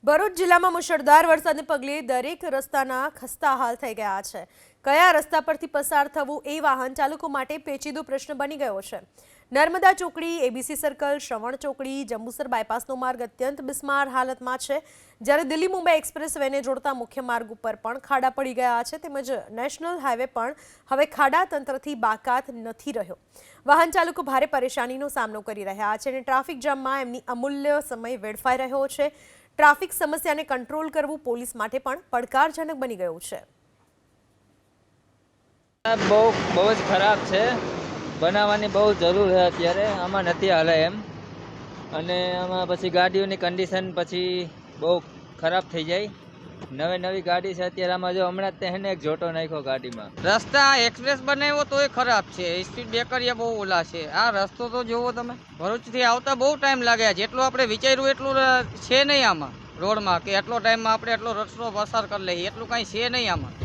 ભરૂચ જિલ્લામાં મુશળધાર વરસાદને પગલે દરેક રસ્તાના ખસ્તા હાલ થઈ ગયા છે। કયા રસ્તા પરથી પસાર થવું એ વાહન ચાલકો માટે પેચીદો પ્રશ્ન બની ગયો છે। નર્મદા ચોકડી, એબીસી સર્કલ, શ્રવણ ચોકડી, જંબુસર બાયપાસનો માર્ગ અત્યંત બિસ્માર હાલતમાં છે, જ્યારે દિલ્હી મુંબઈ એક્સપ્રેસ વેને જોડતા મુખ્ય માર્ગ ઉપર પણ ખાડા પડી ગયા છે, તેમજ નેશનલ હાઈવે પણ હવે ખાડા તંત્રથી બાકાત નથી રહ્યો। વાહન ચાલકો ભારે પરેશાનીનો સામનો કરી રહ્યા છે અને ટ્રાફિક જામમાં એમની અમૂલ્ય સમય વેડફાઈ રહ્યો છે। ટ્રાફિક સમસ્યાને કંટ્રોલ કરવું પોલીસ માટે પણ પડકારજનક બની ગયું છે। બહુ જ ખરાબ છે, બનાવવાની બહુ જરૂર છે। અત્યારે આમાં નથી હાલે એમ, અને આમાં પછી ગાડીઓની કન્ડિશન પછી બહુ ખરાબ થઈ જાય। નવી ગાડી છે અત્યારે, આમાં જો હમણાં જ તેને એક જોટો નાખ્યો ગાડીમાં। રસ્તા એક્સપ્રેસ બનાવ્યો તો એ ખરાબ છે, સ્પીડ બ્રેકર એ બહુ ઓલા છે। આ રસ્તો તો જોવો તમે, ભરૂચથી આવતા બહુ ટાઈમ લાગે। જેટલું આપણે વિચાર્યું એટલું છે નહીં આમાં રોડમાં, કે એટલો ટાઈમમાં આપણે એટલો રસ્તો પસાર કરી લઈએ, એટલું કાંઈ છે નહીં આમાં।